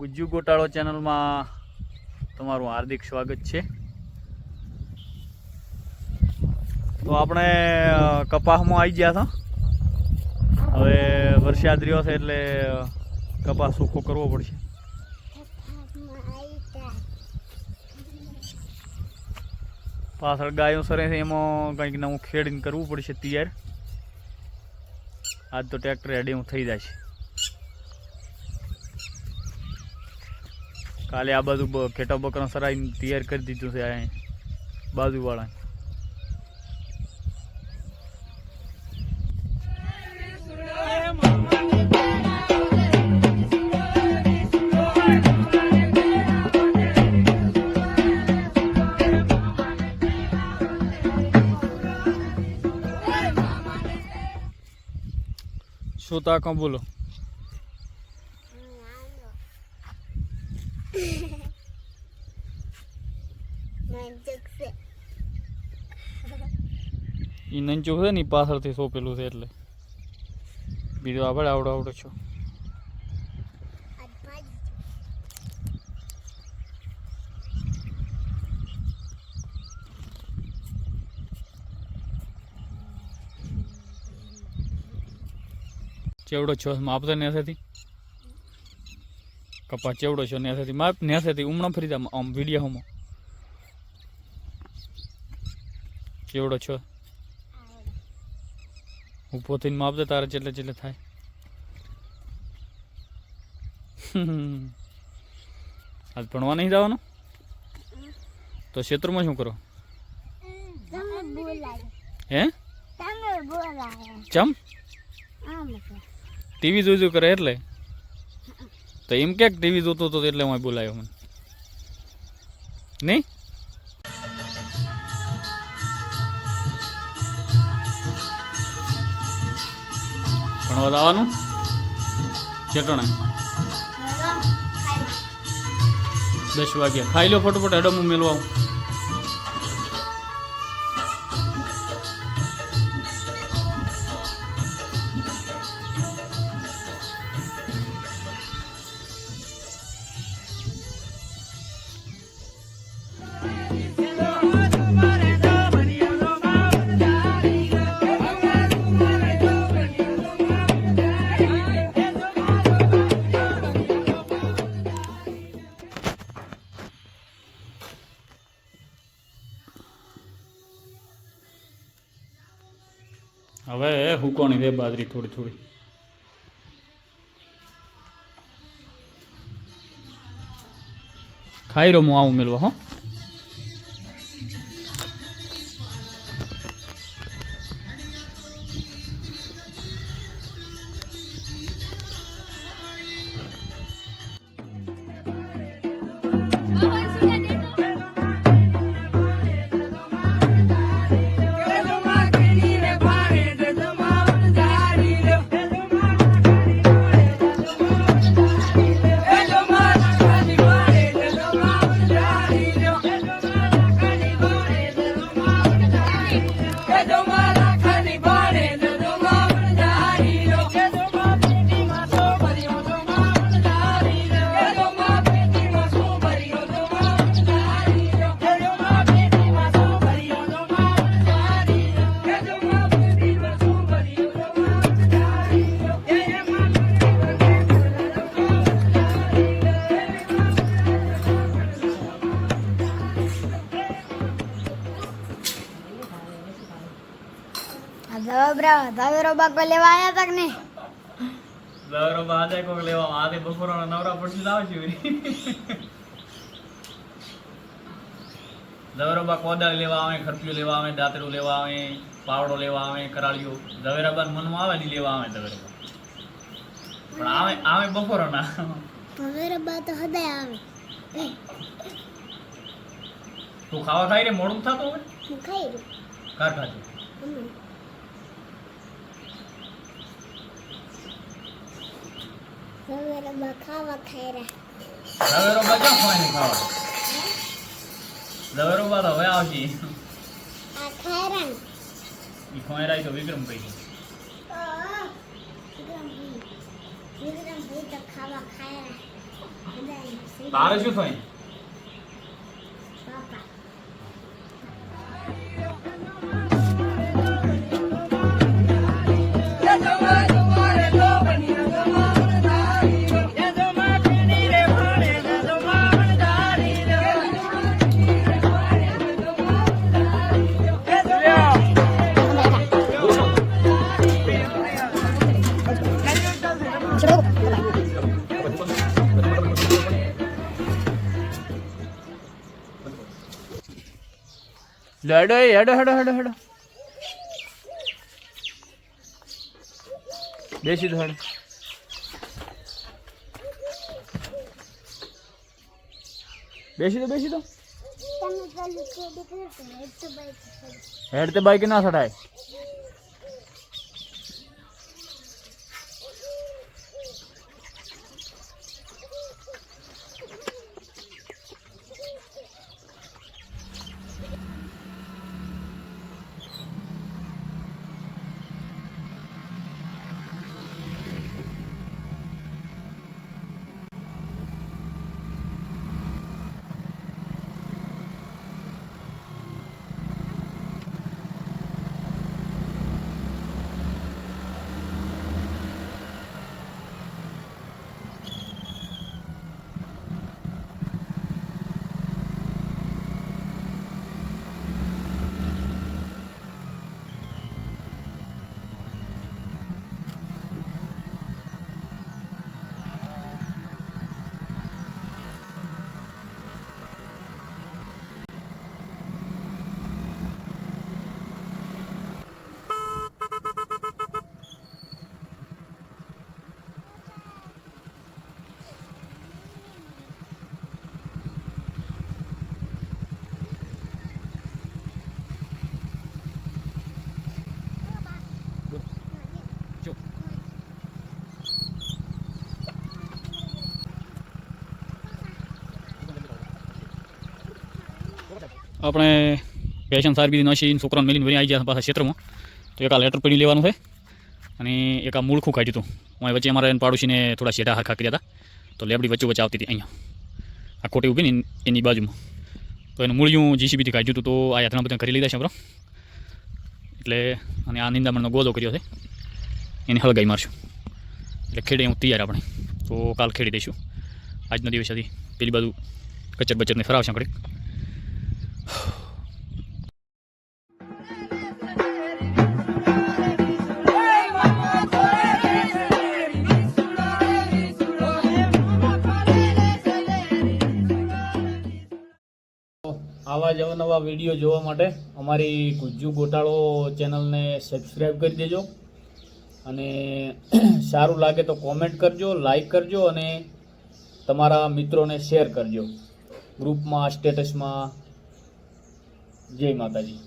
ગુજ્જુ ગોટાળો ચેનલમાં તમારું હાર્દિક સ્વાગત છે। તો આપણે કપાસમાં આવી ગયા હતા। હવે વરસાદ રહ્યો છે એટલે કપાસ સૂકો કરવો પડશે। પાછળ ગાયો સરે છે એમાં કંઈક નવું ખેડીને કરવું પડશે તૈયાર। આજ તો ટ્રેક્ટર રેડી થઈ જશે। કાલે આ બાજુ ખેટા બકરા સરાઈને તૈયાર કરી દીધું છે આ બાજુવાળા। શું તાકો બોલો? ઈ નંચું છે ને પાછળથી સોંપેલું છે એટલે બીજું આપણે આવડો છો। ચેવડો છો માપતો નેસેથી કપા ચેવડો છો નેસેથી માપ નેસેથી ઉમણા ફરી જા આમ વિડીયોમાં ચેવડો છો ઉભો થઈને માપતો તારે જેટલે થાય। આજ ભણવા નહીં જવાનું તો ક્ષેત્રમાં શું કરો? હે ચમ ટીવી જોઈતું કરે એટલે તો એમ ક્યાંક ટીવી જોતો હતો એટલે હું બોલાયો મને નહીં। ભણવા જવાનું કેટલા 10 વાગ્યા ખાઈ લો ફટોફટ હેડો હું મેળવા આવું। હવે હુકોણી દે બાજરી થોડી થોડી ખાઈ રહ્યો હું આવું મેળવા હો। દવેરો બાકો લેવા આયા તક ને દવેરો બાદે કોક લેવા આદે બપોરના નવરા પછી લાવજો। દવેરો બા કોદા લેવા આવે, ખરપિયો લેવા આવે, દાતરું લેવા આવે, પાવડો લેવા આવે, કરાળિયો દવેરા બા મનમાં આવે ની લેવા આવે દવેરો પણ આવે બપોરના દવેરો બા તો હદાય આવે। તું ખાવા ખાઈ રે મોડું થતું હોય હું ખાઈ રે કાર ખાજો દવેરો બા ખાવા ખાઈ રે દવેરો બા ક્યાં ખાય ને ખાવા દવેરો બા તો હવે આવશે આ ખાઈ રે ઈ ખોયરાઈ તો વિક્રમ ભાઈ વિક્રમ ભાઈ તો ખાવા ખાઈ રે હદાય તારે શું થાય? પાપા હેડો હેડો હેડો હેડો હેડો બેસી દો હેડો. બેસી દો બેસી દો. તમે ચાલુ કે દીકરી તો હેડ તો બાઈક હેડ તે બાઈક ના સડાય. આપણે પેશન સારબી નશી છોકરાને મેલીને વળી આવી ગયા પાછા ક્ષેત્રમાં. તો એક આ લેટર પડી લેવાનું છે અને એક આ મૂળખું કાઢ્યું હતું. હું વચ્ચે અમારા પાડોશીને થોડા શેઢા હરખા કર્યા હતા. તો લેબડી વચ્ચે વચ્ચે આવતી હતી અહીંયા આ ખોટી ઊભી ને એની બાજુમાં. તો એનું મૂળિયું જીસીબીથી કાઢ્યું હતું. તો આ યાત્રા બધા કરી લીધા છે બરાબર. એટલે અને આ નિંદામણનો ગોદો કર્યો છે એને હળગાઈ મારશું. એટલે ખેડે હું તૈયાર આપણે. તો કાલ ખેડી દઈશું. આજના દિવસ હતી પેલી બાજુ કચર બચરને ફરાવશે ઘડીક. આવા જ અવનવા વિડીયો જોવા માટે અમારી ગુજ્જુ ગોટાળો ચેનલને સબસ્ક્રાઈબ કરી દેજો અને સારું લાગે તો કોમેન્ટ કરજો, લાઈક કરજો અને તમારા મિત્રોને શેર કરજો ગ્રુપમાં, સ્ટેટસમાં. જય માતાજી.